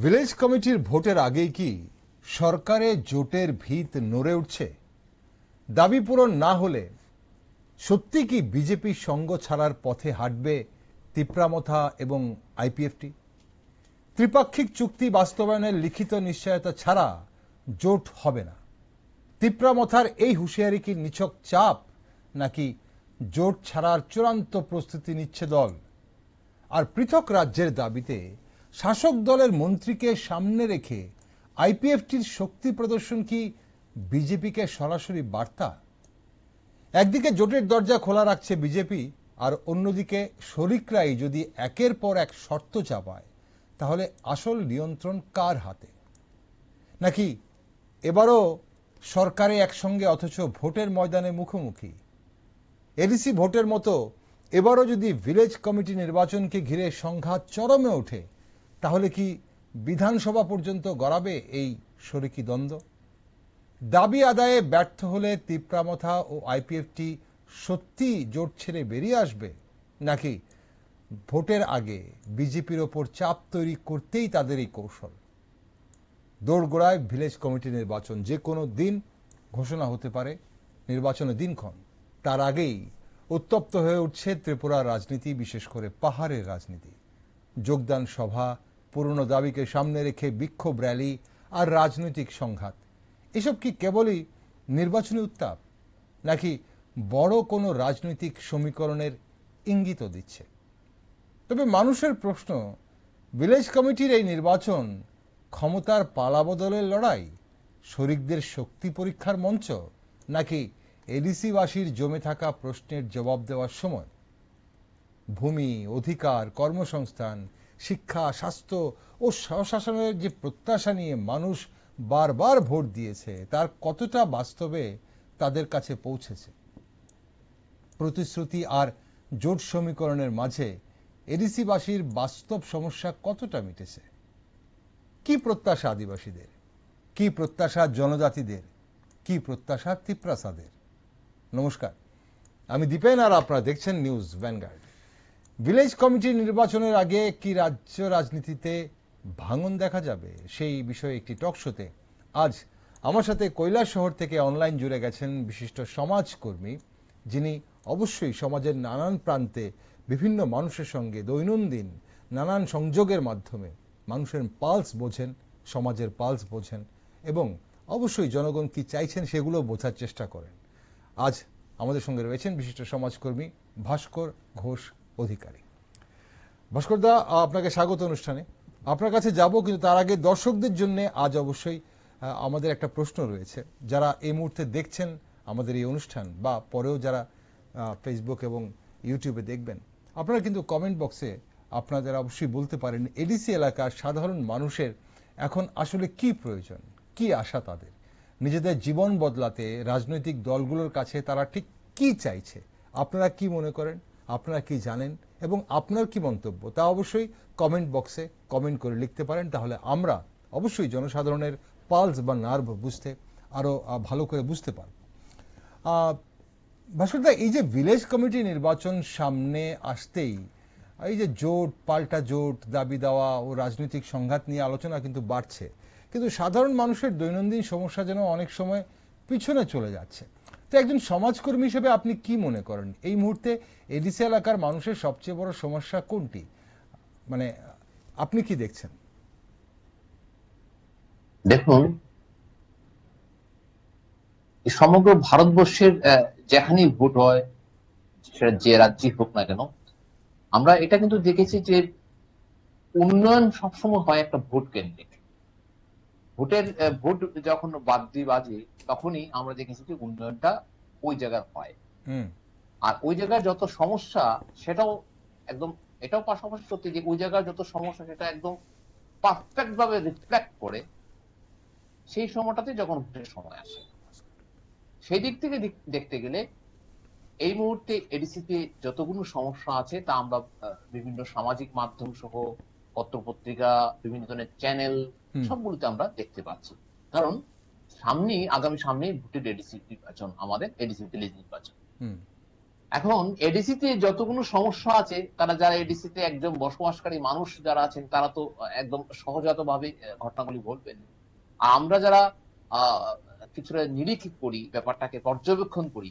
Village কমিটির ভোটের আগেই কি সরকারে জোটের ভিত নড়ে উঠছে? দাবি পূরণ না হলে সত্যি কি বিজেপি সঙ্গ ছাড়ার পথে হাঁটবে তিপ্রামথা এবং আইপিএফটি? ত্রিপাক্ষিক চুক্তি বাস্তবায়নের লিখিত নিশ্চয়তা ছাড়া জোট হবে না। তিপ্রামথার এই হুঁশিয়ারি কি নিছক চাপ, নাকি জোট ছাড়ার চূড়ান্ত প্রস্তুতি নিচ্ছে দল? আর পৃথক রাজ্যের দাবিতে শাসক দলের মন্ত্রীকে সামনে রেখে আইপিএফটির শক্তি প্রদর্শন কি বিজেপিকে সরাসরি বার্তা? একদিকে জোটের দরজা খোলা রাখছে বিজেপি, আর অন্যদিকে শরিকরাই যদি একের পর এক শর্ত চাপায়, তাহলে আসল নিয়ন্ত্রণ কার হাতে? নাকি এবারও সরকারে একসঙ্গে অথচ ভোটের ময়দানে মুখোমুখি? এডিসি ভোটের মতো এবারও যদি ভিলেজ কমিটি নির্বাচনকে ঘিরে সংঘাত চরমে ওঠে, তাহলে কি বিধানসভা পর্যন্ত গড়াবে এই শরিকি দ্বন্দ্ব? দাবি আদায়ে ব্যর্থ হলে তিপ্রামথা ও আইপিএফটি সত্যি জোট ছেড়ে বেরিয়ে আসবে, নাকি ভোটের আগে বিজেপির ওপর চাপ তৈরি করতেই তাদের এই কৌশল? দোরগোড়ায় ভিলেজ কমিটি নির্বাচন, যে কোনো দিন ঘোষণা হতে পারে নির্বাচনের দিনক্ষণ। তার আগেই উত্তপ্ত হয়ে উঠছে ত্রিপুরার রাজনীতি, বিশেষ করে পাহাড়ের রাজনীতি। যোগদান সভা, পুরনো দাবিকে সামনে রেখে বিক্ষোভ র্যালি আর রাজনৈতিক সংঘাত, এসব কি কেবলই নির্বাচনী উত্তাপ, নাকি বড় কোনো রাজনৈতিক সমীকরণের ইঙ্গিত দিচ্ছে? তবে মানুষের প্রশ্ন, ভিলেজ কমিটির এই নির্বাচন ক্ষমতার পালাবদলের লড়াই, শরিকদের শক্তি পরীক্ষার মঞ্চ, নাকি এডিসিবাসীর জমে থাকা প্রশ্নের জবাব দেওয়ার সময়? ভূমি, অধিকার, কর্মসংস্থান, শিক্ষা, স্বাস্থ্য ও স্বশাসনের যে প্রত্যাশা নিয়ে মানুষ বারবার ভোট দিয়েছে, তার কতটা বাস্তবে তাদের কাছে পৌঁছেছে? প্রতিশ্রুতি আর জোট সমীকরণের মাঝে এডিসিবাসীর বাস্তব সমস্যা কতটা মিটেছে? কি প্রত্যাশা আদিবাসীদের, কি প্রত্যাশা জনজাতিদের, কি প্রত্যাশা তিপ্রাসাদের? নমস্কার, আমি দীপেন, আর আপনারা দেখছেন নিউজ ভ্যানগার্ড। ভিলেজ কমিটি নির্বাচনের আগে কি রাজ্য রাজনীতিতে ভাঙন দেখা যাবে, সেই বিষয়ে একটি টক শোতে আজ আমার সাথে কৈলাসহর থেকে অনলাইন জুড়ে গেছেন বিশিষ্ট সমাজকর্মী, যিনি অবশ্যই সমাজের নানান প্রান্তে বিভিন্ন মানুষের সঙ্গে দৈনন্দিন নানান সংযোগের মাধ্যমে মানুষের পালস বোঝেন, সমাজের পালস বোঝেন, এবং অবশ্যই জনগণ কি চাইছেন সেগুলো বোঝার চেষ্টা করেন। আজ আমাদের সঙ্গে রয়েছেন বিশিষ্ট সমাজকর্মী ভাস্কর ঘোষ অধিকারী। ভাস্কর দা, আপনাকে স্বাগত অনুষ্ঠানে। আপনার কাছে যাব, কিন্তু তার আগে দর্শকদের জন্য আজ অবশ্যই আমাদের একটা প্রশ্ন রয়েছে। যারা এই মুহূর্তে দেখছেন আমাদের এই অনুষ্ঠান, বা পরেও যারা ফেসবুক এবং ইউটিউবে দেখবেন, আপনারা কিন্তু কমেন্ট বক্সে আপনাদের অবশ্যই বলতে পারেন এডিসি এলাকার সাধারণ মানুষের এখন আসলে কি প্রয়োজন, কি আশা তাদের, নিজেদের জীবন বদলাতে রাজনৈতিক দলগুলোর কাছে তারা ঠিক কি চাইছে। আপনারা কি মনে করেন, আপনারা কি জানেন, এবং আপনার কি মন্তব্য, তা অবশ্যই কমেন্ট বক্সে কমেন্ট করে লিখতে পারেন। তাহলে আমরা অবশ্যই জনসাধারণের পালস বা নার্ভ বুঝতে আরো ভালো করে বুঝতে পারব। ভাস্করদা, এই যে ভিলেজ কমিটি নির্বাচন সামনে আসতেই এই যে জোট, পাল্টা জোট, দাবি দেওয়া ও রাজনৈতিক সংঘাত নিয়ে আলোচনা কিন্তু বাড়ছে, কিন্তু সাধারণ মানুষের দৈনন্দিন সমস্যা যেন অনেক সময় পিছনে চলে যাচ্ছে। তো একজন সমাজকর্মী হিসেবে আপনি কি মনে করেন, এই মুহূর্তে এডিসি এলাকার মানুষের সবচেয়ে বড় সমস্যা কোনটি? মানে আপনি কি দেখছেন? দেখুন, সমগ্র ভারতবর্ষের যেখানেই ভোট হয়, সেটা যে রাজ্যই হোক না কেন, আমরা এটা কিন্তু দেখেছি যে উন্নয়ন সবসময় হয় একটা ভোট কেন্দ্রিক। ভোট যখন বাদ্যি বাজে, তখনই আমরা দেখেছি যে উন্নয়নটা ওই জায়গায় হয়। আর ওই জায়গায় যত সমস্যা, সেটাও একদম, এটাও পাশাপাশি সত্যি যে ওই জায়গায় যত সমস্যা সেটা একদম পারফেক্ট ভাবে রিফ্লেক্ট করে সেই সময়টাতে যখন ভোটের সময় আসে। সেই দিক থেকে দেখতে গেলে এই মুহূর্তে এডিসিতে যতগুলো সমস্যা আছে তা আমরা বিভিন্ন সামাজিক মাধ্যম সহ পত্রপত্রিকা, বিভিন্ন ধরনের চ্যানেল, সবগুলোতে আমরা দেখতে পাচ্ছি। কারণ আগামী সামনেই ভোটের এডিসি নির্বাচন, আমাদের এডিসি ভিলেজ নির্বাচন। এখন এডিসিতে যতগুলো সমস্যা আছে, তারা যারা এডিসিতে একজন বসবাসকারী মানুষ যারা আছেন, তারা তো একদম সহজাত ভাবে ঘটনাগুলি বলবেন। আর আমরা যারা কিছুটা নিরীক্ষা করি, ব্যাপারটাকে পর্যবেক্ষণ করি,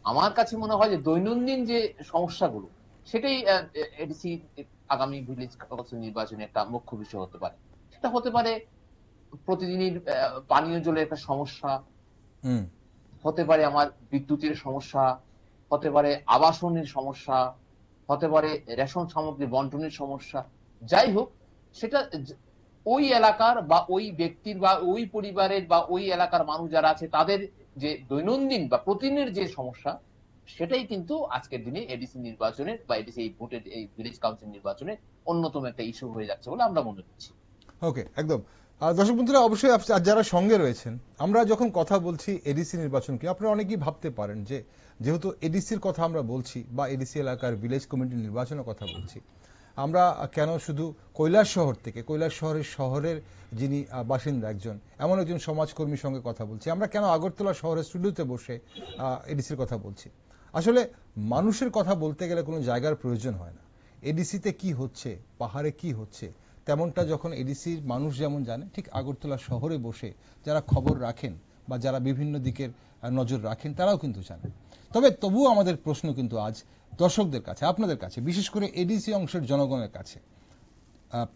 আমার কাছে মনে হয় যে দৈনন্দিন যে সমস্যাগুলো, সেটাই এডিসি আগামী ভিলেজ কাউন্সিল নির্বাচনে একটা মুখ্য বিষয় হতে পারে। সেটা হতে পারে প্রতিদিনের পানীয় জলের একটা সমস্যা, হতে পারে আমার বিদ্যুতের সমস্যা, হতে পারে আবাসনের সমস্যা, হতে পারে রেশন সামগ্রী বন্টনের সমস্যা। যাই হোক, সেটা ওই এলাকার বা ওই ব্যক্তির বা ওই পরিবারের বা ওই এলাকার মানুষ যারা আছে, তাদের যে দৈনন্দিন বা প্রতিদিনের যে সমস্যা, সেটাই কিন্তু আজকের দিনে এডিসি নির্বাচনের বা এডিসি এই ভোটের এই ভিলেজ কাউন্সিল নির্বাচনে অন্যতম একটা ইস্যু হয়ে যাচ্ছে বলে আমরা মনে করছি। ওকে, একদম। দর্শক বন্ধুরা, অবশ্যই যারা সঙ্গে রয়েছেন, আমরা যখন কথা বলছি এডিসি নির্বাচনকে, আপনারা অনেকেই ভাবতে পারেন যে যেহেতু এডিসির কথা আমরা বলছি বা এডিসি এলাকার ভিলেজ কমিটি নির্বাচনের কথা বলছি, আমরা কেন শুধু শহরের যিনি বাসিন্দা একজন, এমন একজন সমাজকর্মীর সঙ্গে কথা বলছি, আমরা কেন আগরতলা শহরের স্টুডিওতে বসে এডিসির কথা বলছি। আসলে মানুষের কথা বলতে গেলে কোনো জায়গার প্রয়োজন হয় না। এডিসিতে কি হচ্ছে, পাহাড়ে কি হচ্ছে, তেমনটা যখন এডিসির মানুষ যেমন জানে, ঠিক আগরতলা শহরে বসে যারা খবর রাখেন বা যারা বিভিন্ন দিকের নজর রাখেন, তারাও কিন্তু জানেন। তবুও আমাদের প্রশ্ন কিন্তু আজ দর্শকদের কাছে, আপনাদের কাছে, বিশেষ করে এডিসি অংশের জনগণের কাছে,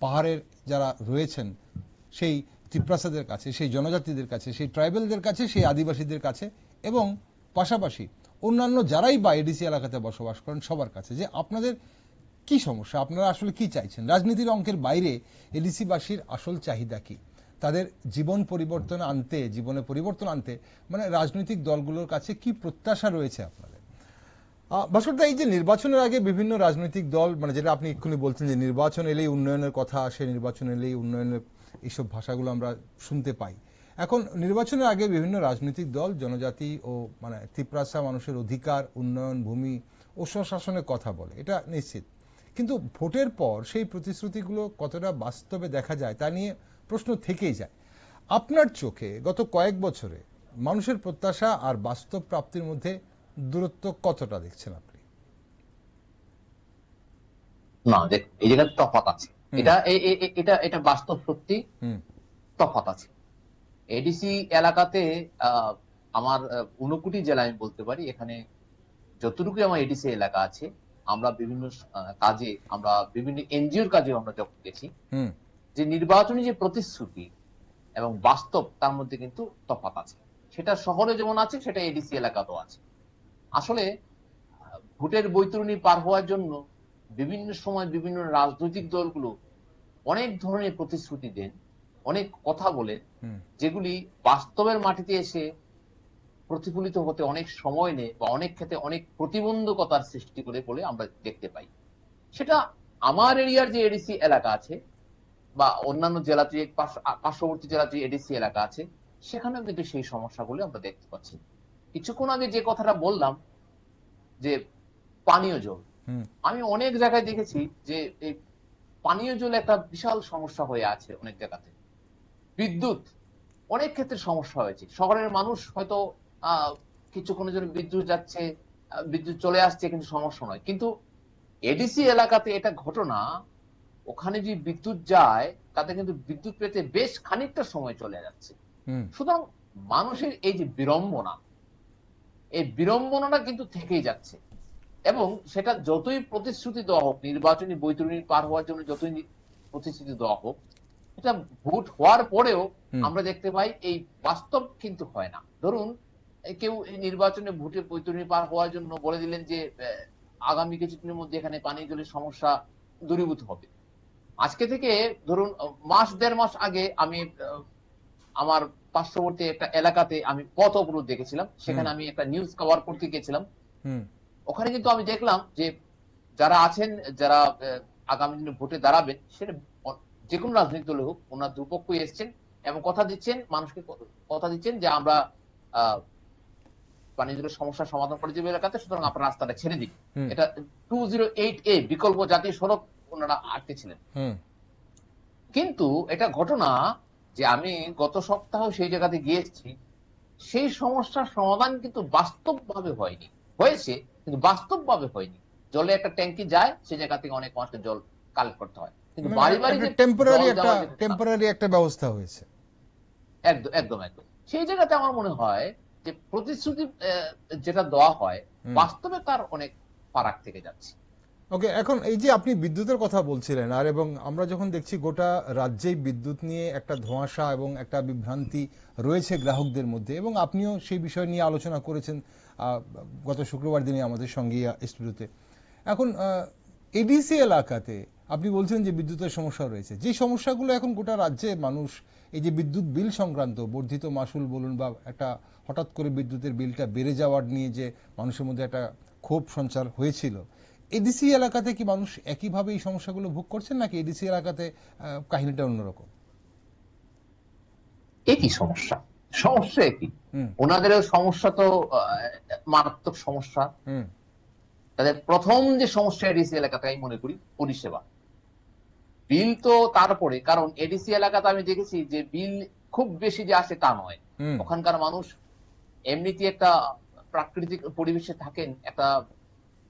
পাহাড়ের যারা রয়েছেন সেই ত্রিপ্রাসাদের কাছে, সেই জনজাতিদের কাছে, সেই ট্রাইবেলদের কাছে, সেই আদিবাসীদের কাছে, এবং পাশাপাশি অন্যান্য যারাই বা এডিসি এলাকাতে বসবাস করেন সবার কাছে, যে আপনাদের কি সমস্যা, আপনারা আসলে কি চাইছেন। রাজনীতির অঙ্কের বাইরে এডিসিবাসীর আসল চাহিদা কি, তাদের জীবনে পরিবর্তন আনতে মানে রাজনৈতিক দলগুলোর কাছে কি প্রত্যাশা রয়েছে আপনাদের। ভাস্করদা, এই যে নির্বাচনের আগে বিভিন্ন রাজনৈতিক দল, মানে যেটা আপনি এক্ষুনি বলছেন যে নির্বাচন এলেই উন্নয়নের কথা আসে, নির্বাচন এলেই উন্নয়নের এইসব ভাষাগুলো আমরা শুনতে পাই। এখন নির্বাচনের আগে বিভিন্ন রাজনৈতিক দল জনজাতি ও মানে ত্রিপ্রাসা মানুষের অধিকার, উন্নয়ন, ভূমি ও স্বশাসনের কথা বলে, এটা নিশ্চিত। কিন্তু ভোটের পর সেই প্রতিশ্রুতিগুলো কতটা বাস্তবে দেখা যায় তা নিয়ে প্রশ্ন থেকেই যায়। আপনার চোখে গত কয়েক বছরে মানুষের প্রত্যাশা আর বাস্তব প্রাপ্তির মধ্যে দূরত্ব কতটা দেখছেন আপনি? না, দেখ, এই জায়গায় তফাৎ আছে। এটা বাস্তব সত্যি, তফাৎ আছে। এডিসি এলাকাতে আমার 59টি জেলা আমি বলতে পারি, এখানে যতটুকু আমার এডিসি এলাকা আছে, আমরা বিভিন্ন কাজে, আমরা বিভিন্ন এনজিওর কাজে আমরা যখন গেছি, যে নির্বাচনী যে প্রতিশ্রুতি এবং বাস্তব, তার মধ্যে কিন্তু তফাৎ আছে। সেটা শহরে যেমন আছে, সেটা এডিসি এলাকাতেও আছে। আসলে ভোটের বৈতরণী পার হওয়ার জন্য বিভিন্ন সময় বিভিন্ন রাজনৈতিক দলগুলো অনেক ধরনের প্রতিশ্রুতি দেন, অনেক কথা বলেন, যেগুলি বাস্তবের মাটিতে এসে প্রতিফলিত হতে অনেক সময় নেয় বা অনেক ক্ষেত্রে অনেক প্রতিবন্ধকতার সৃষ্টি করে বলে আমরা দেখতে পাই। সেটা আমার এরিয়ার যে এডিসি এলাকা আছে বা অন্যান্য জেলাতে, পার্শ্ববর্তী জেলাতে এডিসি এলাকা আছে, সেখানেও কিন্তু সেই সমস্যাগুলো আমরা দেখতে পাচ্ছি। কিছুক্ষণ আগে যে কথাটা বললাম যে পানীয় জল, আমি অনেক জায়গায় দেখেছি যে এই পানীয় জল একটা বিশাল সমস্যা হয়ে আছে অনেক জায়গাতে। বিদ্যুৎ অনেক ক্ষেত্রে সমস্যা হয়েছে। শহরের মানুষ হয়তো কিছুক্ষণের জন্য বিদ্যুৎ যাচ্ছে, বিদ্যুৎ চলে আসছে, কিন্তু সমস্যা নয়। কিন্তু এডিসি এলাকাতে এটা ঘটনা, ওখানে যে বিদ্যুৎ যায় তাতে কিন্তু বিদ্যুৎ পেতে বেশ খানিকটা সময় চলে যাচ্ছে। সুতরাং মানুষের এই যে বিড়ম্বনা, এই বিড়ম্বনাটা কিন্তু থেকেই যাচ্ছে। এবং সেটা যতই প্রতিশ্রুতি দেওয়া হোক, নির্বাচনী বৈতরণী পার হওয়ার জন্য যতই প্রতিশ্রুতি দেওয়া হোক, এটা ভোট হওয়ার পরেও আমরা দেখতে পাই এই বাস্তব কিন্তু হয় না। ধরুন, কেউ নির্বাচনে ভোটে বৈতরণী পার হওয়ার জন্য বলে দিলেন যে আগামী কিছুদিনের মধ্যে এখানে পানি জলের সমস্যা দূরীভূত হবে। আজকে থেকে ধরুন মাস দেড় মাস আগে আমি আমার পার্শ্ববর্তী একটা এলাকাতে আমি পথ অবরোধ দেখেছিলাম। সেখানে আমি একটা নিউজ কভার করতে গেছিলাম। ওখানে কিন্তু আমি দেখলাম যে যারা আছেন, যারা আগামী দিনে ভোটে দাঁড়াবেন, সেটা যে কোনো রাজনৈতিক দল হোক, ওনার দুপক্ষই এসছেন এবং কথা দিচ্ছেন, মানুষকে কথা দিচ্ছেন যে আমরা পানীয় জলের সমস্যার সমাধান করে দেব এলাকাতে, সুতরাং আপনার রাস্তাটা ছেড়ে দিন। এটা 208A বিকল্প জাতীয় সড়ক ওনারা আটকেছিলেন। কিন্তু এটা ঘটনা যে আমি গত সপ্তাহ সেই জায়গাতে গিয়েছি, সেই সমস্যার সমাধান কিন্তু বাস্তবভাবে হয়নি। হয়েছে কিন্তু বাস্তবভাবে হয়নি। জলে একটা ট্যাঙ্কি যায়, সেই জায়গা থেকে অনেক মানুষকে জল কালেক্ট করতে হয়, কিন্তু বাড়ি বাড়ি যে টেম্পোরারি জল একটা দেওয়ার যে টেম্পোরারি একটা ব্যবস্থা হয়েছে। একদম একদম একদম সেই জায়গাতে আমার মনে হয় যে প্রতিশ্রুতি যেটা দেওয়া হয় বাস্তবে তার অনেক ফারাক থেকে যাচ্ছে। ওকে, এখন এই যে আপনি বিদ্যুতের কথা বলছিলেন, আর এবং আমরা যখন দেখছি গোটা রাজ্যেই বিদ্যুৎ নিয়ে একটা ধোঁয়াশা এবং একটা বিভ্রান্তি রয়েছে গ্রাহকদের মধ্যে, এবং আপনিও সেই বিষয় নিয়ে আলোচনা করেছেন গত শুক্রবার দিনে আমাদের সঙ্গে স্টুডিওতে। এখন এডিসি এলাকাতে আপনি বলছেন যে বিদ্যুতের সমস্যা রয়েছে, যে সমস্যাগুলো এখন গোটা রাজ্যে মানুষ, এই যে বিদ্যুৎ বিল সংক্রান্ত বর্ধিত মাসুল বলুন বা একটা হঠাৎ করে বিদ্যুতের বিলটা বেড়ে যাওয়ার নিয়ে যে মানুষের মধ্যে একটা ক্ষোভ সঞ্চার হয়েছিল, এডিসি এলাকাতে কি মানুষ একইভাবে এই সমস্যাগুলো ভোগ করছেন, নাকি এডিসি এলাকাতে কাহিনীটা অন্যরকম? একই সমস্যা, সমস্যা একই। ওনাদেরও সমস্যা তো মারাত্মক সমস্যা। তাদের প্রথম যে সমস্যা এডিসি এলাকাতে আমি মনে করি পরিষেবা। বিল তো তারপরে, কারণ এডিসি এলাকাতে আমি দেখেছি যে বিল খুব বেশি যে আসে তা নয়। ওখানকার মানুষ এমনিতে একটা প্রাকৃতিক পরিবেশে থাকেন, একটা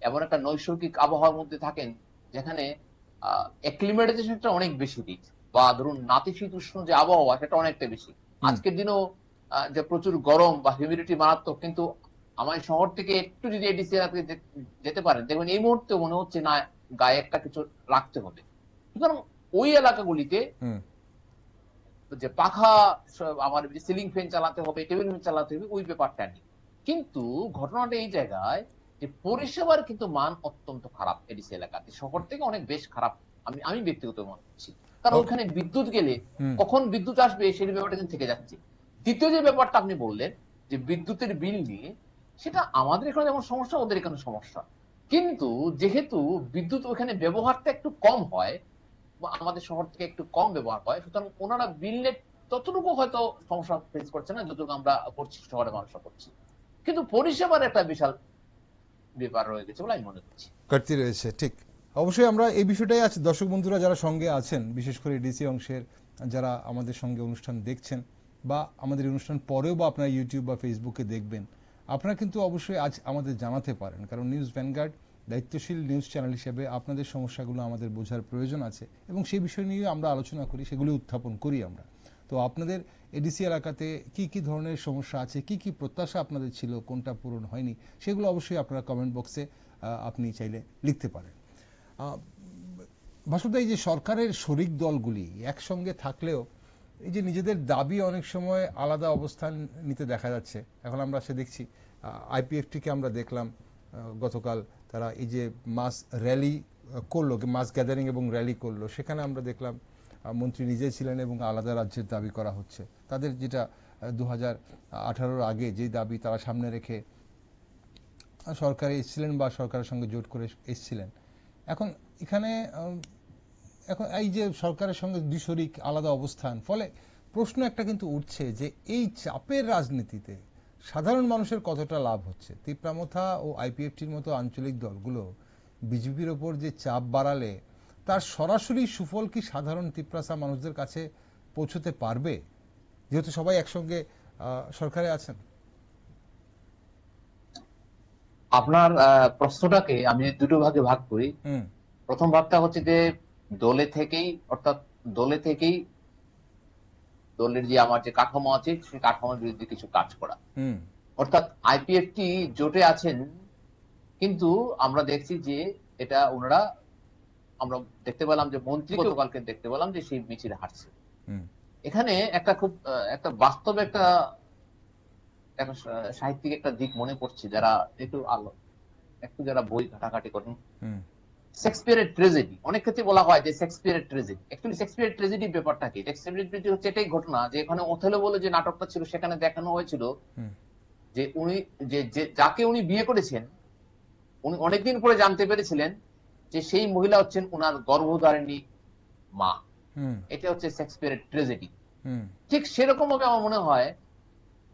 এমন একটা নৈসর্গিক আবহাওয়ার মধ্যে থাকেন যেখানে অ্যাক্লিমেটাইজেশনটা অনেক বেশি দিক, বা ধরুন নাতিশীতোষ্ণ যে আবহাওয়া সেটা অনেকটা বেশি। আজকের দিনও যে প্রচুর গরম বা হিউমিডিটি মারাত্মক, কিন্তু আমার শহর থেকে একটু যদি এডিসি এলাকায় যেতে পারেন, দেখবেন এই মুহূর্তে মনে হচ্ছে না গায়ে একটা কিছু রাখতে হবে। সুতরাং ওই এলাকাগুলিতে যে পাখা, আমার সিলিং ফ্যান চালাতে হবে, টেবিল ফ্যান চালাতে হবে, ওই ব্যাপারটা নেই। কিন্তু ঘটনাটা এই জায়গায় যে পরিষেবার কিন্তু মান অত্যন্ত খারাপ এডিসি এলাকাতে, শহর থেকে অনেক বেশ খারাপ আমি ব্যক্তিগত মনে করছি। কারণ ওখানে বিদ্যুৎ গেলে কখন বিদ্যুৎ আসবে সেই ব্যাপারটা কিন্তু থেকে যাচ্ছে। দ্বিতীয় যে ব্যাপারটা আপনি বললেন যে বিদ্যুতের বিল নিয়ে, সেটা আমাদের এখানে যেমন সমস্যা, ওদের এখানে সমস্যা। কিন্তু যেহেতু বিদ্যুৎ ওখানে ব্যবহারটা একটু কম হয়, আমাদের শহর থেকে একটু কম ব্যবহার হয়, সুতরাং ওনারা বিলের ততটুকু হয়তো সমস্যা ফেস করছে না যতটুকু আমরা করছি, শহরে মানুষরা করছি। কিন্তু পরিষেবার একটা বিশাল ব্যাপার রয়ে গেছে বলে আমি মনে করছি, ঘাটতি রয়েছে। ঠিক, অবশ্যই আমরা এই বিষয়টাই আছে। দর্শক বন্ধুরা যারা সঙ্গে আছেন, বিশেষ করে ডিসি অংশের যারা আমাদের সঙ্গে অনুষ্ঠান দেখছেন, বা আমাদের অনুষ্ঠান পরেও বা আপনারা ইউটিউব বা ফেসবুকে দেখবেন, আপনারা কিন্তু অবশ্যই আজ আমাদের জানাতে পারেন, কারণ নিউজ ভ্যানগার্ড দায়িত্বশীল নিউজ চ্যানেল হিসেবে আপনাদের সমস্যাগুলো আমাদের বোঝার প্রয়োজন আছে, এবং সেই বিষয় নিয়ে আমরা আলোচনা করি, সেগুলি উত্থাপন করি আমরা। তো আপনাদের এডিসি এলাকাতে কি কি ধরনের সমস্যা আছে, কি কি প্রত্যাশা আপনাদের ছিল, কোনটা পূরণ হয়নি, সেগুলো অবশ্যই আপনারা কমেন্ট বক্সে আপনি চাইলে লিখতে পারেন। ভাস্কর দা, এই যে সরকারের শরিক দলগুলি একসঙ্গে থাকলেও এই যে নিজেদের দাবি অনেক সময় আলাদা অবস্থান নিতে দেখা যাচ্ছে। এখন আমরা সে দেখছি আইপিএফটিকে আমরা দেখলাম গতকাল তারা এই যে মাস র্যালি করলো, মাস গ্যাদারিং এবং র্যালি করলো, সেখানে আমরা দেখলাম মন্ত্রী নিজে ছিলেন এবং আলাদা রাজ্যের দাবি করা হচ্ছে। তাদের যেটা 2018 আগে যে দাবি তারা সামনে রেখে সরকারে এসেছিলেন বা সরকারের সঙ্গে জোট করে এসেছিলেন, এখন এখানে এখন এই যে সরকারের সঙ্গে দুই শরিক আলাদা অবস্থান, ফলে প্রশ্ন একটা কিন্তু উঠছে যে এই চাপের রাজনীতিতে সাধারণ মানুষের কতটা লাভ হচ্ছে। তিপ্রামথা ও আইপিএফটির মতো আঞ্চলিক দলগুলো বিজেপির ওপর যে চাপ বাড়ালে তার সরাসরি সুফল কি সাধারণ তিপ্রাসা মানুষদের কাছে পৌঁছতে পারবে, যেহেতু সবাই একসঙ্গে সরকারে আছেন? আপনার প্রশ্নটাকে আমি দুটো ভাগে ভাগ করি। প্রথম ভাগটা হচ্ছে যে দলে থেকেই, অর্থাৎ দলের যে আমার যে কাঠামো আছে সেই কাঠামোর বিরুদ্ধে কিছু কাজ করা, অর্থাৎ আইপিএফটি জোটে আছেন, কিন্তু আমরা দেখছি যে এটা ওনারা, আমরা দেখতে পেলাম যে মন্ত্রী গতকালকে দেখতে পেলাম যে সেই মিছিল হাঁটছে। এখানে একটা খুব একটা বাস্তব একটা সাহিত্যিক একটা দিক মনে পড়ছে, যারা একটু যারা বই ঘাটাঘাটি করেন, শেক্সপিয়ারের ট্রেজেডি। অনেক ক্ষেত্রে বলা হয় যে শেক্সপিয়ারের ট্রেজেডি, অ্যাকচুয়ালি শেক্সপিয়ারের ট্রেজেডি ব্যাপারটা কি? শেক্সপিয়ারের ট্রেজেডি হচ্ছে এটাই ঘটনা যে এখানে ওথেলো বলে যে নাটকটা ছিল সেখানে দেখানো হয়েছিল যে উনি যাকে উনি বিয়ে করেছেন, উনি অনেকদিন পরে জানতে পেরেছিলেন যে সেই মহিলা হচ্ছেন ওনার গর্ভধারিণী মা। এটা হচ্ছে শেক্সপিয়ারের ট্রেজেডি। ঠিক সেরকম ভাবে আমার মনে হয়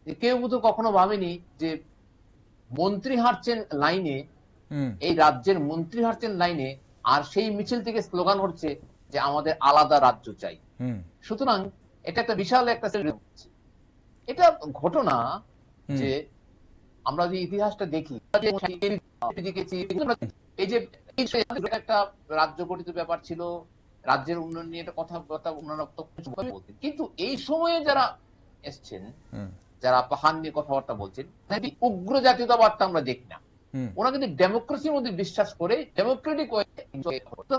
যে কেউ তো কখনো ভাবেনি যে মন্ত্রী হাঁটছেন লাইনে, এই রাজ্যের মন্ত্রী হাঁটছেন লাইনে, আর সেই মিছিল থেকে স্লোগান হচ্ছে যে আমাদের আলাদা রাজ্য চাই। সুতরাং এটা একটা বিশাল একটা এটা ঘটনা যে আমরা যে ইতিহাসটা দেখি, এই যে একটা রাজ্য গঠিত ব্যাপার ছিল, রাজ্যের উন্নয়ন নিয়ে একটা কথাবার্তা উন্নয়ন বলতেন, কিন্তু এই সময়ে যারা এসছেন, যারা পাহাড় নিয়ে কথাবার্তা বলছেন, উগ্র জাতীয়তাবাদটা আমরা দেখি না। ওরা কিন্তু ডেমোক্রেসির মধ্যে বিশ্বাস করে, ডেমোক্রেটিক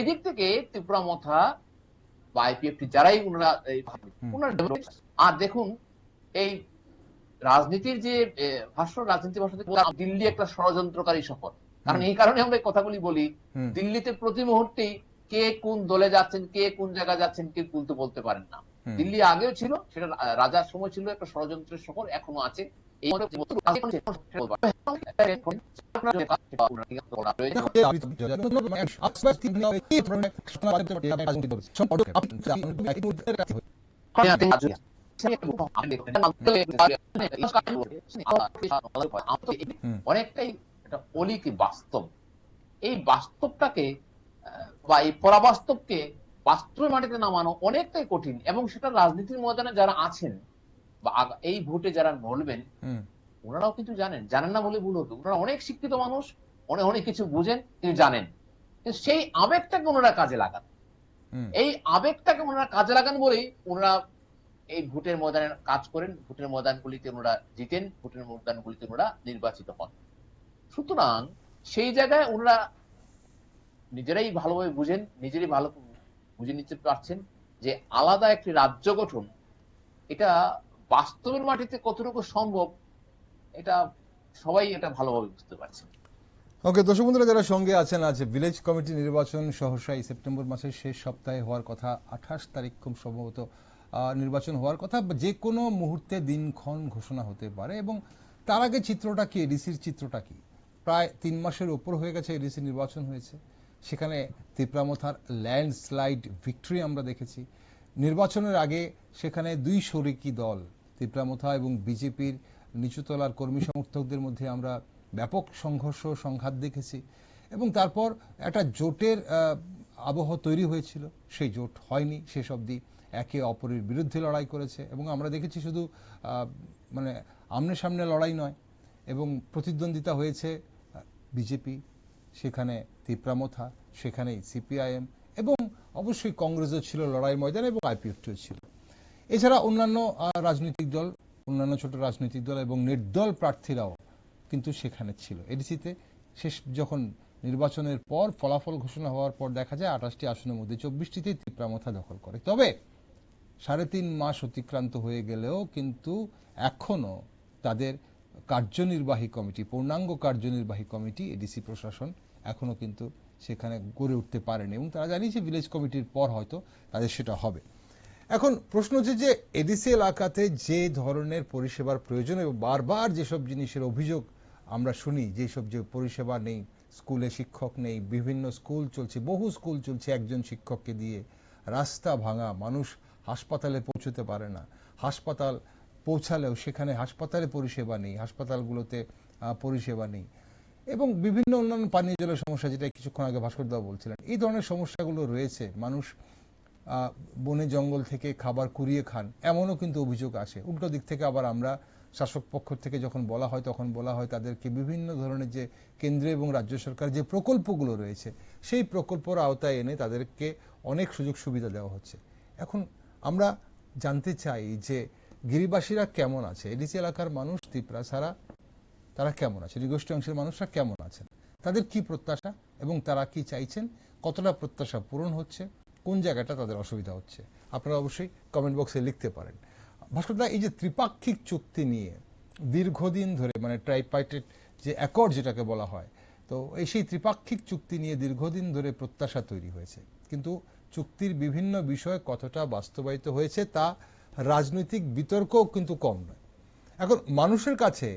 দিক থেকে ত্রিপুরা মথা বা আইপিএফটি যারাই ওনারা, আর দেখুন এই রাজনীতির যে ভাষণ, রাজনীতি ভাষণ দিল্লি একটা ষড়যন্ত্রকারী শপথ। কারণ এই কারণে আমরা এই কথাগুলি বলি, দিল্লিতে প্রতি মুহূর্তেই কে কোন দলে যাচ্ছেন, কে কোন জায়গায় যাচ্ছেন, কেউ কিন্তু বলতে পারেন না। দিল্লি আগেও ছিল, সেটা রাজার সময় ছিল একটা ষড়যন্ত্রের শহর, এখনো আছে। অনেকটাই একটা অলিকি বাস্তব। এই বাস্তবটাকে বা এই পরাবাস্তবকে বাস্তবের মাটিতে নামানো অনেকটাই কঠিন, এবং সেটা রাজনীতির ময়দানে যারা আছেন বা এই ভোটে যারা লড়বেন, ওনারাও কিন্তু জানেন না বলে ভুল হতো। ওনারা অনেক শিক্ষিত মানুষ, অনেক অনেক কিছু বুঝেন, কিন্তু জানেন, কিন্তু সেই আবেগটাকে ওনারা কাজে লাগান। এই আবেগটাকে ওনারা কাজে লাগান বলেই ওনারা এই ভোটের ময়দানে কাজ করেন, ভোটের ময়দানগুলিতে ওনারা জিতেন, ভোটের ময়দানগুলিতে ওনারা নির্বাচিত হন। সুতরাং সেই জায়গায় ওনারা নিজেরাই ভালোভাবে বুঝেন, নিজেরাই ভালো বুঝে নিতে পারছেন যে আলাদা একটি রাজ্য গঠন এটা বাস্তবের মাটিতে কতটুকু সম্ভব, এটা সবাই এটা ভালোভাবে বুঝতে পারছেন। ওকে, দর্শক বন্ধুরা যারা সঙ্গে আছেন, আজ ভিলেজ কমিটি নির্বাচন সহসা এই সেপ্টেম্বর মাসের শেষ সপ্তাহে হওয়ার কথা, 28 তারিখ খুব সম্ভবত নির্বাচন হওয়ার কথা, যে কোনো মুহূর্তে দিনক্ষণ ঘোষণা হতে পারে। এবং তার আগে চিত্রটা কি, এডিসির চিত্রটা কি? প্রায় 3 মাসের উপর হয়ে গেছে এডিসি নির্বাচন হয়েছে, সেখানে ত্রিপুরামথার ল্যান্ডস্লাইড ভিক্টরি আমরা দেখেছি। নির্বাচনের আগে সেখানে 2 শরিকি দল, ত্রিপুরামথা এবং বিজেপির নিচুতলার কর্মী সমর্থকদের মধ্যে আমরা ব্যাপক সংঘর্ষ সংঘাত দেখেছি, এবং তারপর একটা জোটের আবহ তৈরি হয়েছিল। সেই জোট হয়নি, শেষ অবধি একে অপরের বিরুদ্ধে লড়াই করেছে, এবং আমরা দেখেছি শুধু মানে আমনে সামনে লড়াই নয়, এবং প্রতিদ্বন্দ্বিতা হয়েছে বিজেপি, সেখানে ত্রিপুরামথা, সেখানেই সিপিআইএম, এবং অবশ্যই কংগ্রেসও ছিল লড়াইয়ের ময়দানে, এবং আইপিএফটিও ছিল। এছাড়া অন্যান্য রাজনৈতিক দল, অন্যান্য ছোট রাজনৈতিক দল এবং নির্দল প্রার্থীরাও কিন্তু সেখানে ছিল। এডিসিতে শেষ যখন নির্বাচনের পর ফলাফল ঘোষণা হওয়ার পর দেখা যায় 28টি আসনের মধ্যে 24টিতে ত্রিপুরামথা দখল করে। তবে 3.5 মাস অতিক্রান্ত হয়ে গেলেও কিন্তু এখনো তাদের কার্যনির্বাহী কমিটি, পূর্ণাঙ্গ কার্যনির্বাহী কমিটি, এডিসি প্রশাসন এখনো কিন্তু সেখানে গড়ে উঠতে পারেনি, এবং তারা জানিয়েছে ভিলেজ কমিটির পর হয়তো তাদের সেটা হবে। এখন প্রশ্ন হচ্ছে যে এডিসি এলাকাতে যে ধরনের পরিষেবার প্রয়োজন, এবং বারবার যেসব জিনিসের অভিযোগ আমরা শুনি, যেসব যে পরিষেবা নেই, স্কুলে শিক্ষক নেই, বিভিন্ন স্কুল চলছে, বহু স্কুল চলছে একজন শিক্ষককে দিয়ে, রাস্তা ভাঙা, মানুষ হাসপাতালে পৌঁছতে পারে না, হাসপাতাল পৌঁছালেও সেখানে হাসপাতালে পরিষেবা নেই, হাসপাতালগুলোতে পরিষেবা নেই, এবং বিভিন্ন অন্যান্য পানীয় জলের সমস্যা, যেটা কিছুক্ষণ আগে ভাস্করদা বলছিলেন, এই ধরনের সমস্যাগুলো রয়েছে। মানুষ বনে জঙ্গল থেকে খাবার কুড়িয়ে খান, এমনও কিন্তু অভিযোগ আসে। উল্টো দিক থেকে আবার আমরা শাসক পক্ষ থেকে যখন বলা হয়, তখন বলা হয় তাদেরকে বিভিন্ন ধরনের যে কেন্দ্র এবং রাজ্য সরকার যে প্রকল্পগুলো রয়েছে, সেই প্রকল্পের আওতায় এনে তাদেরকে অনেক সুযোগ সুবিধা দেওয়া হচ্ছে। এখন আমরা জানতে চাই যে গিরিবাসীরা কেমন আছে, এডিসি এলাকার মানুষ, ত্রিপুরা ছাড়া তারা কেমন আছে, নিগোষ্ঠী অংশের মানুষরা কেমন আছেন, তাদের কি প্রত্যাশা এবং তারা কি চাইছেন, কতটা প্রত্যাশা পূরণ হচ্ছে, কোন জায়গাটা তাদের অসুবিধা হচ্ছে, আপনারা অবশ্যই কমেন্ট বক্সে লিখতে পারেন। ভাস্করদা, এই যে ত্রিপাক্ষিক চুক্তি নিয়ে দীর্ঘদিন ধরে, মানে ট্রাইপার্টেড যে অ্যাকর্ড যেটাকে বলা হয়, তো সেই ত্রিপাক্ষিক চুক্তি নিয়ে দীর্ঘদিন ধরে প্রত্যাশা তৈরি হয়েছে, কিন্তু চুক্তির বিভিন্ন বিষয় কতটা বাস্তবায়িত হয়েছে তা রাজনৈতিক বিতর্কও কিন্তু কম নয়। এখন মানুষের কাছে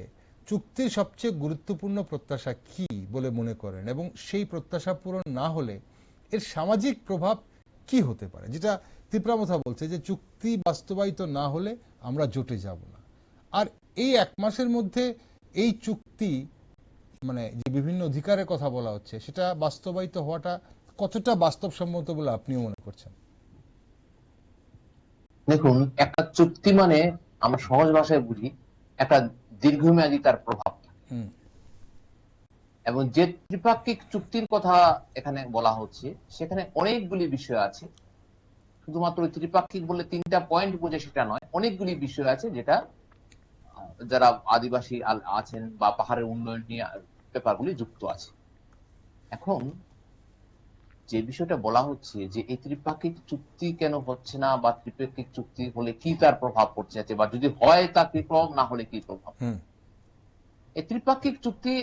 চুক্তির সবচেয়ে গুরুত্বপূর্ণ প্রত্যাশা কি বলে মনে করেন, এবং সেই প্রত্যাশা পূরণ না হলে এর সামাজিক প্রভাব কি হতে পারে? যেটা ত্রিপুরামথা বলছে যে চুক্তি বাস্তবায়িত না হলে আমরা জোটে যাব না। আর এই 1 মাসের মধ্যে এই চুক্তি, মানে যে বিভিন্ন অধিকারের কথা বলা হচ্ছে, সেটা বাস্তবায়িত হওয়াটা কতটা বাস্তবসম্মত বলে আপনিও মনে করছেন? দেখুন, একটা চুক্তি মানে আমরা সহজ ভাষায় বুঝি একটা দীর্ঘমেয়াদী তার প্রভাব থাকে। এবং যে ত্রিপাক্ষিক চুক্তির কথা এখানে বলা হচ্ছে সেখানে অনেকগুলি বিষয় আছে, শুধুমাত্র ত্রিপাক্ষিক বলে 3টা পয়েন্ট বুঝে সেটা নয়, অনেকগুলি বিষয় আছে যেটা যারা আদিবাসী আছেন বা পাহাড়ের উন্নয়ন নিয়ে ব্যাপারগুলি যুক্ত আছে। এখন যে বিষয়টা বলা হচ্ছে যে এই ত্রিপাক্ষিক চুক্তি কেন হচ্ছে না, বা ত্রিপাক্ষিক চুক্তি হলে কি তার প্রভাব পড়ছে, বা যদি হয় তা কি প্রভাব, না হলে কি প্রভাব। এই ত্রিপাক্ষিক চুক্তি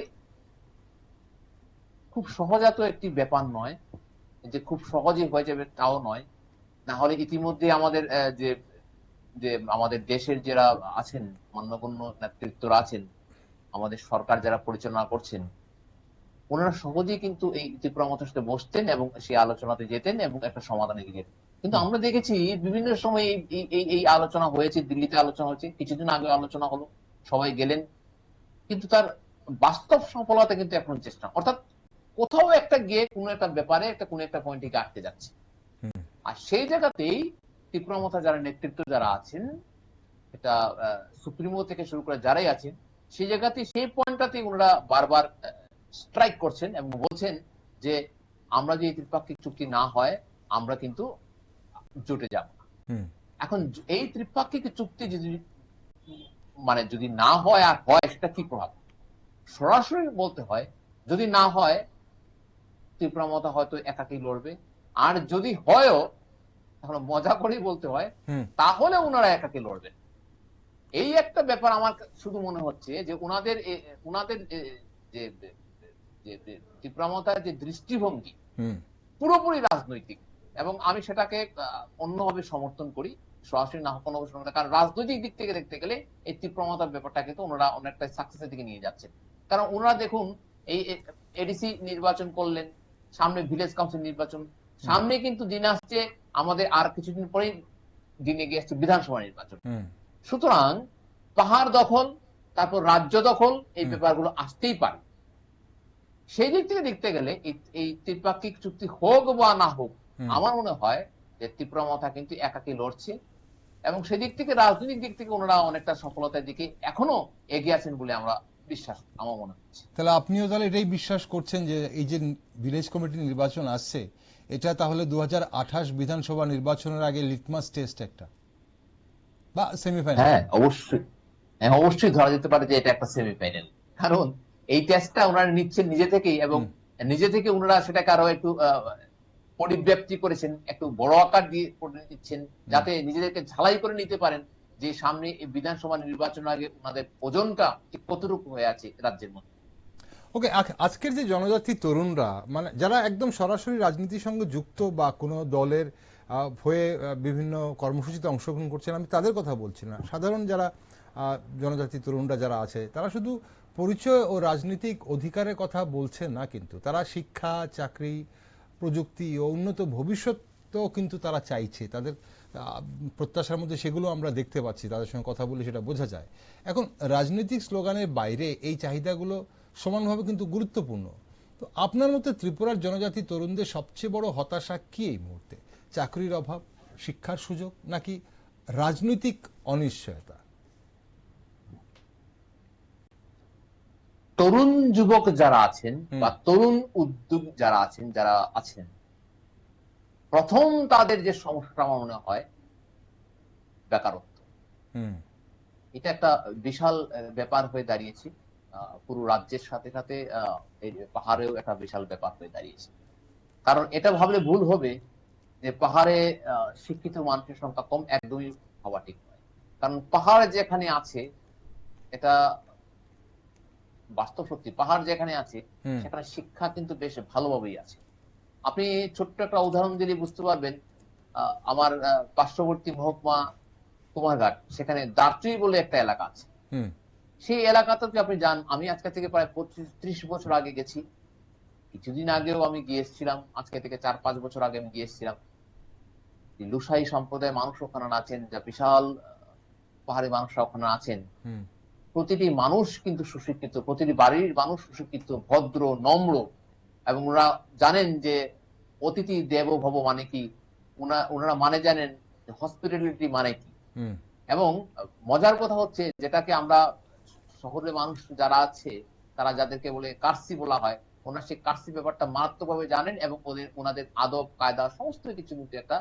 খুব সহজাত একটি ব্যাপার নয়, যে খুব সহজেই হয়ে যাবে তাও নয়। না হলে ইতিমধ্যে আমাদের যে যে আমাদের দেশের যারা আছেন, মান্যগণ্য নেতৃত্বরা আছেন, আমাদের সরকার যারা পরিচালনা করছেন, ওনারা সহজেই কিন্তু এই ত্রিপুরামথার সাথে বসতেন এবং সেই আলোচনাতে যেতেন এবং একটা সমাধানে যেতেন। কিন্তু আমরা দেখেছি বিভিন্ন সময় এই আলোচনা হয়েছে, দিল্লিতে আলোচনা হয়েছে, কিছুদিন আগে আলোচনা হলো, সবাই গেলেন, কিন্তু তার বাস্তব সফলতা কিন্তু এখন চেষ্টা, অর্থাৎ কোথাও একটা গিয়ে কোনো একটা ব্যাপারে কোনো একটা পয়েন্টে আটকে যাচ্ছে। আর সেই জায়গাতেই ত্রিপুরামথা যারা নেতৃত্ব যারা আছেন, এটা সুপ্রিমো থেকে শুরু করে যারাই আছেন, সেই জায়গাতে সেই পয়েন্টটাতে ওনারা বারবার স্ট্রাইক করছেন এবং বলছেন যে আমরা যদি ত্রিপাক্ষিক চুক্তি না হয় আমরা কিন্তু জোটে যাব না। এখন এই ত্রিপাক্ষিক চুক্তি যদি না হয় আর হয়, সেটা কি প্রভাব? সরাসরি বলতে হয়, যদি না হয় ত্রিপুরামথা হয়তো একাকী লড়বে, আর যদি হয়ও, তাহলে মজা করেই বলতে হয়, তাহলে ওনারা একাকী লড়বেন। এই একটা ব্যাপার আমার শুধু মনে হচ্ছে যে ওনাদের যে ত্রিপুরামথার যে দৃষ্টিভঙ্গি পুরোপুরি রাজনৈতিক, এবং আমি সেটাকে অন্যভাবে সমর্থন করি, সরাসরি না কোনো, কারণ রাজনৈতিক দিক থেকে দেখতে গেলে এই ত্রিপুরামথার ব্যাপারটাকে তো ওনারা অনেকটা সাকসেসের দিকে নিয়ে যাচ্ছেন। কারণ ওনারা দেখুন, এই এডিসি নির্বাচন করলেন, সামনে ভিলেজ কাউন্সিল নির্বাচন, সামনে কিন্তু দিন আসছে আমাদের, আর কিছুদিন পরেই দিনে গিয়ে আসছে বিধানসভা নির্বাচন। সুতরাং পাহাড় দখল, তারপর রাজ্য দখল, এই ব্যাপারগুলো আসতেই পারে। সেই দিক থেকে দেখতে গেলে এই ত্রিপাক্ষিক চুক্তি হোক বা না হোক, আমার মনে হয় যে ত্রিপুরামথা কিন্তু একাকী লড়ছে, এবং সেদিক থেকে রাজনৈতিক দিক থেকে ওনারা অনেকটা সফলতার দিকে এখনো এগিয়ে আছেন বলে আমরা বিশ্বাস, আমার মনে হচ্ছে। তাহলে আপনিও তাহলে এটাই বিশ্বাস করছেন যে এই যে ভিলেজ কমিটি নির্বাচন আসছে, এটা তাহলে 2028 বিধানসভা নির্বাচনের আগে লিটমাস টেস্ট একটা, বা সেমিফাইনাল? হ্যাঁ, অবশ্যই, অবশ্যই ধরা যেতে পারে যে এটা একটা সেমিফাইনাল। কারণ এই টেস্টটা ওনারা নিচ্ছেন নিজে থেকেই, এবং নিজে থেকে ওনারা সেটাকে আরো একটু পরিব্যাপ্তি করেছেন, একটু বড় আকার দিয়ে নিচ্ছেন, যাতে নিজেদেরকে ঝালাই করে নিতে পারেন যে সামনে এই বিধানসভা নির্বাচনের আগে ওনাদের ওজনটা ঠিক কতটুকু হয়ে আছে রাজ্যের মধ্যে। ওকে, আজকের যে জনজাতি তরুণরা, মানে যারা একদম সরাসরি রাজনীতির সঙ্গে যুক্ত বা কোনো দলের হয়ে বিভিন্ন কর্মসূচিতে অংশগ্রহণ করছেন, আমি তাদের কথা বলছি না, সাধারণ যারা জনজাতি তরুণরা যারা আছে, তারা শুধু পরিচয় ও রাজনৈতিক অধিকারের কথা বলছে না, কিন্তু তারা শিক্ষা, চাকরি, প্রযুক্তি ও উন্নত ভবিষ্যৎও কিন্তু তারা চাইছে। তাদের প্রত্যাশার মধ্যে সেগুলো আমরা দেখতে পাচ্ছি, তাদের সঙ্গে কথা বলে সেটা বোঝা যায়। এখন রাজনৈতিক স্লোগানের বাইরে এই চাহিদাগুলো সমানভাবে কিন্তু গুরুত্বপূর্ণ। তো আপনার মতে ত্রিপুরার জনজাতি তরুণদের সবচেয়ে বড় হতাশা কি এই মুহূর্তে? চাকরির অভাব, শিক্ষার সুযোগ, নাকি রাজনৈতিক অনিশ্চয়তা? তরুণ যুবক যারা আছেন বা তরুণ উদ্যোগ যারা আছেন, প্রথম তাদের যে সমস্যাটা আমার মনে হয় বেকারত্ব। এটা একটা বিশাল ব্যাপার হয়ে দাঁড়িয়েছে, পুরো রাজ্যের সাথে সাথে এই পাহাড়েও একটা বিশাল ব্যাপার হয়ে দাঁড়িয়েছে। কারণ এটা ভাবলে ভুল হবে যে পাহাড়ে শিক্ষিত মানুষের সংখ্যা কম, একদমই হওয়া ঠিক নয়। কারণ পাহাড় যেখানে আছে, এটা বাস্তব সত্যি, পাহাড় যেখানে আছে সেখানে শিক্ষা কিন্তু বেশ ভালোভাবেই আছে। আপনি ছোট্ট একটা উদাহরণ দিলে বুঝতে পারবেন। আমার পার্শ্ববর্তী মহকুমা কুমারঘাট, সেখানে দার্চুই বলে একটা এলাকা আছে। সেই এলাকাতে আপনি যান, আমি আজকে থেকে প্রায় 25-30 বছর আগে গেছি, কিছুদিন আগেও আমি গিয়েছিলাম, আজকে থেকে 4-5 বছর আগে আমি গিয়েছিলাম। লুসাই সম্প্রদায়ের মানুষ ওখানে আছেন, যা বিশাল পাহাড়ি মানুষরা ওখানে আছেন। প্রতিটি মানুষ কিন্তু সুশিক্ষিত, প্রতিটি বাড়ির মানুষ সুশিক্ষিত, ভদ্র, নম্র, এবং ওরা জানেন যে অতিথি দেব ভব মানে কি, ওনারা মানে জানেন হসপিটালিটি মানে কি। এবং মজার কথা হচ্ছে, যেটাকে আমরা শহরের মানুষ যারা আছে তারা যাদেরকে বলে কার্সি বলা হয়, ওনার সেই কার্সি ব্যাপারটা মারাত্মকভাবে জানেন এবং ওনাদের আদব কায়দা সমস্ত কিছু কিন্তু একটা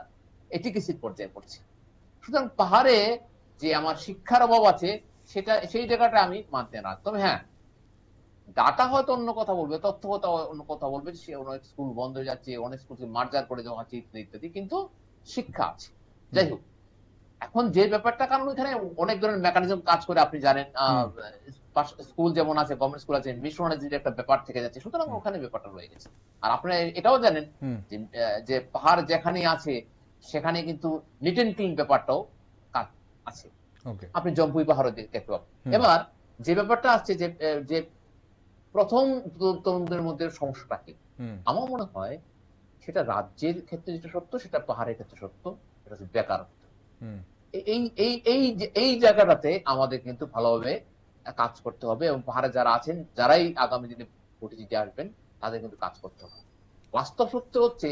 এটিকেসির পর্যায়ে পড়ছে। সুতরাং পাহাড়ে যে আমার শিক্ষার অভাব আছে সেটা সেই জায়গাটা আমি মানতে না। তবে হ্যাঁ, ডাটা হয়তো অন্য কথা বলবে, তথ্য হয়তো অন্য কথা বলবে, সে অনেক স্কুল বন্ধ হয়ে যাচ্ছে, অনেক স্কুলকে মার্জার করে দেওয়া হচ্ছে ইত্যাদি ইত্যাদি, কিন্তু শিক্ষা আছে। যাই হোক, এখন যে ব্যাপারটা, কারণ এখানে অনেক ধরনের মেকানিজম কাজ করে আপনি জানেন, স্কুল যেমন আছে, গভর্নমেন্ট স্কুল আছে, মিশনারিজির একটা ব্যাপার থেকে যাচ্ছে, সুতরাং ওখানে ব্যাপারটা রয়ে গেছে। আর আপনারা এটাও জানেন যে পাহাড় যেখানে আছে সেখানে কিন্তু নিট এন্ড ক্লিন ব্যাপারটাও আছে। আপনি জম্পুই পাহাড়ও দেখতে পাবেন। এবার যে ব্যাপারটা আসছে যে প্রথম তরুণদের মধ্যে সমস্যাটা কি, আমার মনে হয় সেটা রাজ্যের ক্ষেত্রে যেটা সত্য সেটা পাহাড়ের ক্ষেত্রে সত্য, সেটা হচ্ছে বেকারত্ব। এই জায়গাটাতে আমাদের কিন্তু ভালোভাবে কাজ করতে হবে এবং পাহাড়ে যারা আছেন, যারাই আগামী দিনে ভোটে জিতে আসবেন, তাদের কিন্তু কাজ করতে হবে। বাস্তব সত্য হচ্ছে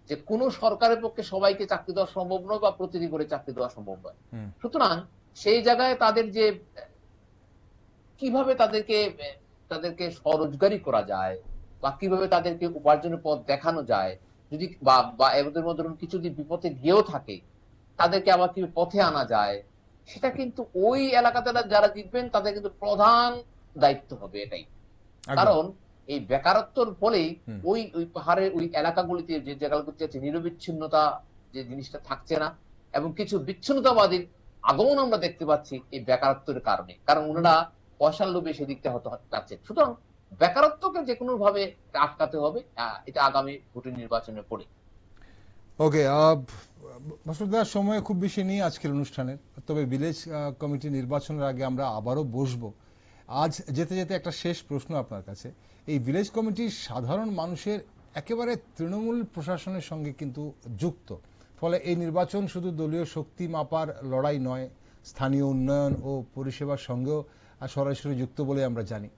যে কোন সরকারের পক্ষে সবাইকে চাকরি দেওয়া সম্ভব নয় বা প্রতিটি করে চাকরি দেওয়া সম্ভব নয়। সুতরাং সেই জায়গায় তাদের যে কিভাবে তাদেরকে স্বরোজগারি করা যায় বা কিভাবে তাদেরকে উপার্জনের পথ দেখানো যায়, যদি বা এদের মধ্যে কিছু যদি বিপথে গিয়েও থাকে তাদেরকে আবার কিভাবে পথে আনা যায়, সেটা কিন্তু ওই এলাকাতে যারা জিতবেন তাদের কিন্তু প্রধান দায়িত্ব হবে এটাই। কারণ এই বেকারত্বর ফলেই ওই পাহাড়ের ওই এলাকাগুলিতে যে জায়গাগুলিতে আছে নিরবিচ্ছিন্নতা যে জিনিসটা থাকছে না, এবং কিছু বিচ্ছিন্নতাবাদীর আগমন আমরা দেখতে পাচ্ছি এই বেকারত্বের কারণে, কারণ ওনারা পয়সার লোভে সেদিকটা হতে যাচ্ছে। সুতরাং বেকারত্বকে যে কোনো ভাবে আটকাতে হবে, এটা আগামী ভোটের নির্বাচনের পরে। ওকে, মাসুদার সময় খুব বেশি নেই আজকের অনুষ্ঠানের, তবে ভিলেজ কমিটি নির্বাচনের আগে আমরা আবারও বসবো। আজ যেতে যেতে একটা শেষ প্রশ্ন আপনার কাছে, এই ভিলেজ কমিটির সাধারণ মানুষের একেবারে তৃণমূল প্রশাসনের সঙ্গে কিন্তু যুক্ত, ফলে এই নির্বাচন শুধু দলীয় শক্তি মাপার লড়াই নয়, স্থানীয় উন্নয়ন ও পরিষেবার সঙ্গেও সরাসরি যুক্ত বলে আমরা জানি।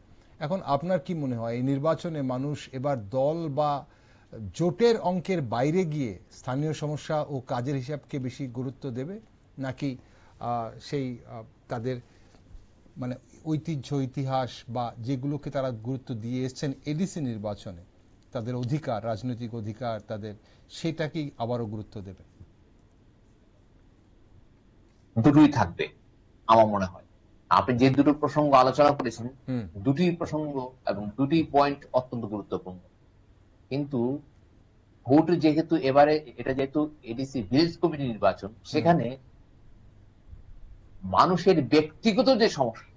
এখন আপনার কি মনে হয় এই নির্বাচনে মানুষ এবার দল বা জোটের অঙ্কের বাইরে গিয়ে স্থানীয় সমস্যা ও কাজের হিসাবকে বেশি গুরুত্ব দেবে, নাকি সেই তাদের মানে ঐতিহ্য ইতিহাস বা যেগুলোকে তারা গুরুত্ব দিয়ে এসছেন এডিসি নির্বাচনে তাদের অধিকার, রাজনৈতিক অধিকার তাদের, সেটাকেই আবারও গুরুত্ব দেবে? দুটোই থাকবে আমার মনে হয়। আপনি যে দুটো প্রসঙ্গ আলোচনা করেছেন, দুটি প্রসঙ্গ এবং দুটি পয়েন্ট অত্যন্ত গুরুত্বপূর্ণ, কিন্তু ভোট যেহেতু এবারে এটা যেহেতু এডিসি ভিলেজ কমিটি নির্বাচন, সেখানে মানুষের ব্যক্তিগত যে সমস্যা,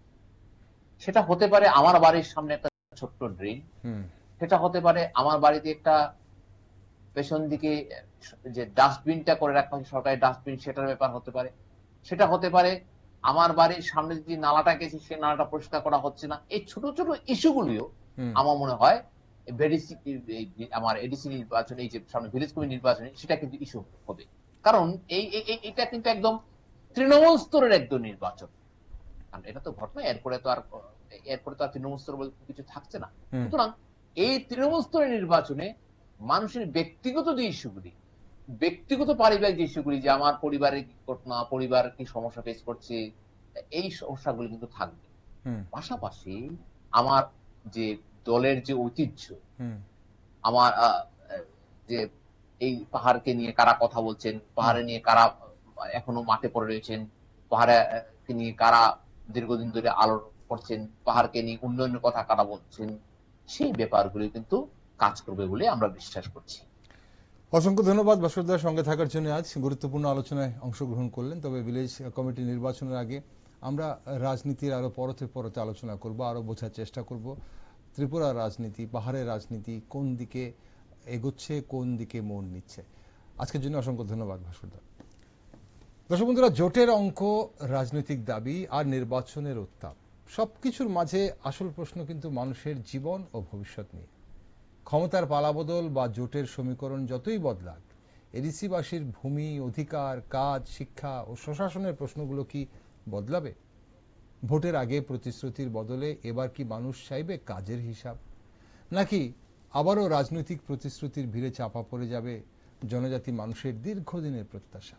সেটা হতে পারে আমার বাড়ির সামনে একটা ছোট্ট ড্রেন, সেটা হতে পারে আমার বাড়িতে একটা পেছন দিকে যে ডাস্টবিনটা করে রাখা হয় সরকারি ডাস্টবিন, সেটার ব্যাপার হতে পারে, সেটা হতে পারে আমার বাড়ির সামনে যে নালাটা গেছে সেই নালাটা পরিষ্কার করা হচ্ছে না। এই ছোট ছোট ইস্যুগুলিও আমার মনে হয় আমার এডিসি নির্বাচনে, এই যে সামনে ভিলেজ কমিটি নির্বাচনে, সেটা কিন্তু ইস্যু হবে। কারণ এটা কিন্তু একদম তৃণমূল স্তরের একদম নির্বাচন, কারণ এটা তো ঘটনা, এরপরে তো আর তৃণমূল স্তর বলে কিছু থাকছে না। সুতরাং এই তৃণমূল স্তরের নির্বাচনে মানুষের ব্যক্তিগত যে ইস্যুগুলি, ব্যক্তিগত পারিবারিক যে ইস্যুগুলি, যে আমার পরিবারের কি ঘটনা, পরিবার কি সমস্যা ফেস করছে, এই সমস্যাগুলি কিন্তু থাকবে। পাশাপাশি আমার যে দলের যে ঐতিহ্য, আমার যে এই পাহাড়কে নিয়ে কারা কথা বলছেন, পাহাড়ে নিয়ে কারা এখনো মাঠে পড়ে রয়েছেন, পাহাড়ে নিয়ে কারা দীর্ঘদিন ধরে আলো করছেন, পাহাড়কে নিয়ে উন্নয়নের কথা কারা বলছেন, সেই ব্যাপারগুলি কিন্তু কাজ করবে বলে আমরা বিশ্বাস করছি। অসংখ্য ধন্যবাদ বাসুদার সঙ্গে থাকার জন্য, আজ গুরুত্বপূর্ণ আলোচনায় অংশগ্রহণ করলেন। তবে ভিলেজ কমিটি নির্বাচনের আগে আমরা রাজনীতির আরো পরতে পরতে আলোচনা করব, আরো বোঝার চেষ্টা করব ত্রিপুরার রাজনীতি, পাহাড়ের রাজনীতি কোন দিকে এগোচ্ছে, কোন দিকে মোড় নিচ্ছে। আজকের জন্য অসংখ্য ধন্যবাদ বাসুদা। দর্শক বন্ধুরা, জোটের অঙ্ক, রাজনৈতিক দাবি আর নির্বাচনের উত্তাপ, সবকিছুর মাঝে আসল প্রশ্ন কিন্তু মানুষের জীবন ও ভবিষ্যৎ নিয়ে। ক্ষমতার পালাবদল বা জোটের সমীকরণ যতই বদলাক, এডিসিবাসীর ভূমি, অধিকার, কাজ, শিক্ষা ও প্রশাসনের প্রশ্নগুলো কি বদলাবে? ভোটের আগে প্রতিশ্রুতির বদলে এবার কি মানুষ চাইবে কাজের হিসাব, নাকি আবারও রাজনৈতিক প্রতিশ্রুতির ভিড়ে চাপা পড়ে যাবে জনজাতি মানুষের দীর্ঘদিনের প্রত্যাশা?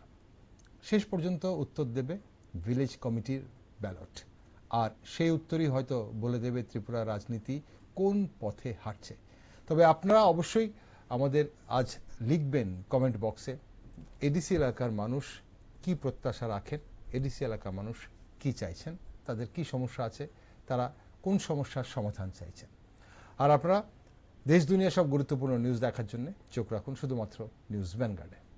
শেষ পর্যন্ত উত্তর দেবে ভিলেজ কমিটির ব্যালট, আর সেই উত্তরই হয়তো বলে দেবে ত্রিপুরা রাজনীতি কোন পথে হাঁটছে। তবে আপনারা অবশ্যই আমাদের আজ লিখবেন কমেন্ট বক্সে, এডিসি এলাকার মানুষ কি প্রত্যাশা রাখেন, এডিসি এলাকার মানুষ কি চাইছেন, তাদের কি সমস্যা আছে, তারা কোন সমস্যার সমাধান চাইছেন। আর আপনারা দেশ দুনিয়া সব গুরুত্বপূর্ণ নিউজ দেখার জন্য চোখ রাখুন শুধুমাত্র নিউজ ভ্যানগার্ডে।